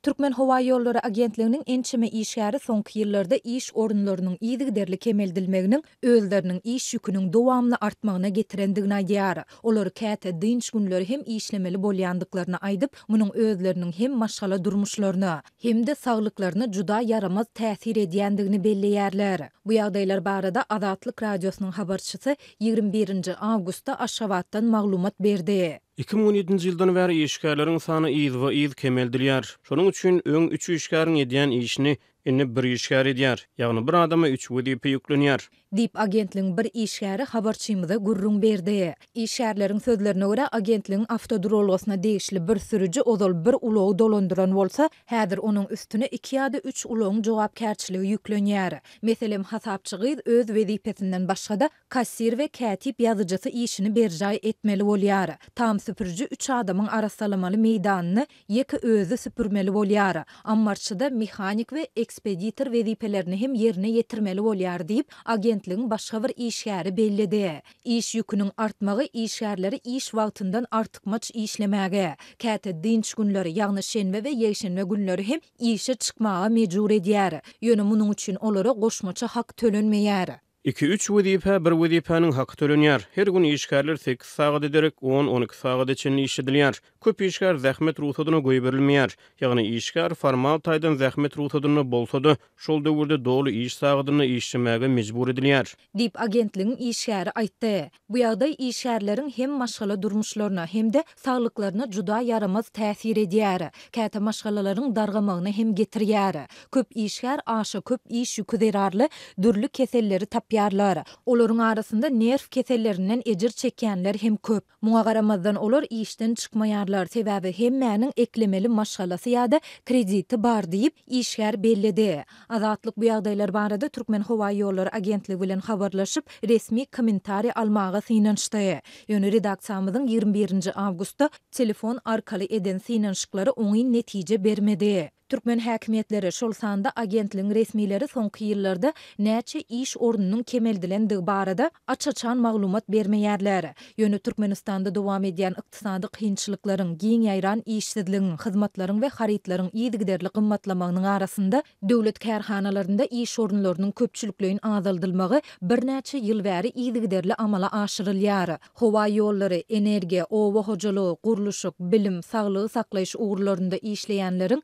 Türkmen Hava Yolları Agentliginiň ençeme işgäri soňky ýyllarda iş orunlarynyň ýygyderli kemeldilmeginiň özleriniň iş ýüküniň dowamly artmagyna getirendigini aýdýar. Olar käte dynç günleri hem işlemeli bolýandyklaryny aýdyp, munyň özleriniň hem maşgala durmuşlaryny, hem de saglyklaryna juda yaramaz täsir edýändigini belleýärler. Bu ýagdaýlar barada Azatlyk radiosynyň habarçysy 21 awgustda Aşgabatdan maglumat berdi. 2017-nji ýyldan bäri işgärleriň sany ýyl kemeldilýär. Şonuň üçin öň 3 işgäriň edýän işini indi bir işgär edýär. Ýagny bir adama 3 wezipe ýüklenýär. Dip agentligiň bir işgäri habarçymyza gurrun berdi. İşgärleriň sözlerine görä agentligiň avtodrolgasyna degişli bir sürüji ozal bir ulogy dolandyran bolsa, häzir onuň üstüne 2 ýa-da 3 ulogyň jogapkärçiligi ýüklenýär. Meselem hasapçy gyz öz wezipesinden başga-da kassir we kätip ýazyjysy işini berjay etmeli bolýar. Tam süpürüji 3 adamyň arasalamaly meýdanyny ýeke özü süpürmeli bolýar. Ammarçyda mehanik we ekspeditor wezipelerini hem ýerine ýetirmeli bolýar diýip agentligiň başga bir işgäri bellidi. İş ýüküniň artmagy işgärleri iş wagtyndan artykmaç işlemäge, käte dynç günleri ýagny şenbe we ýeşenbe günleri hem işe çykmaga mejbur edýär. Ýöne munyň üçin olara goşmaça hak tölenmeýär. 2-3 wezipe bir wezipeniň haky tölenýär. Her gün işgärler 8 sagat ederek 10-12 sagat içinde işledilýär. Köp işgär zähmet ruhsatyna goýup berilmeýär. Ýagny işgär formal taýdan zähmet ruhsatyny bolsa-da, şol döwürde dogly iş sagatyny işlemäge mejbur edilýär. Dip agentligiň işgäri aýtdy. Bu ýagdaý işgärleriň hem maşgala durmuşlaryna hem de saglyklaryna juda yaramaz täsir edýär. Käte maşgalalaryň dargamagyny hem getirýär. Köp işgär aşa köp iş ýükü zerarly dürli keselleri tapýarlar. Olaryň arasynda nerv kesellerinden ejir çekýänler hem köp. Muňa garamazdan olar işden çykmaýarlar. Sebäbi hemmäniň eklemeli maşgalasy ýa-da krediti bar diýip işgär bellidi. Azatlyk bu ýagdaýlar barada Türkmen Hava Ýolları Agentligi bilen habarlaşyp resmi kommentari almaga synançdy. Ýöne redaksiýamyzyň 21 awgustda telefon arkaly eden synançyklary oňy netije bermedi. Türkmen häkimetleri şol sanda agentligiň resmileri soňky ýyllarda näçe iş orunynyň kemeldilendigi barada açaçan maglumat bermeýärler. Ýöne Türkmenistanda dowam edýän ykdysady kynçylyklaryň, giň ýaýran işsizligiň, hyzmatlaryň we harytlaryň ýygyderli gymmatlamagynyň arasynda döwlet kärhanalarynda iş orunlarynyň köpçülikligiň azaldylmagy birnäçe ýyl bäri ýygyderli amala aşyrylýar. Howa ýollary, energiýa, owa hojalygy, guruluşyk, bilim, saglygy saklaýyş ugrlarynda işleýänleriň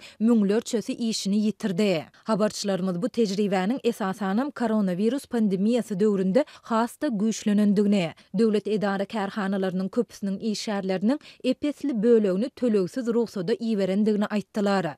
çösi işini yitirdi. Habarçylarymyz bu tejribäniň esasanam koronavirus pandemiýasy döwründe hasta güýçlenendigini, döwlet edara kärhanalarynyň köpüsiniň işgärleriniň epesli bölegini tölegsiz ruhsada iýerendigini aýtdylar.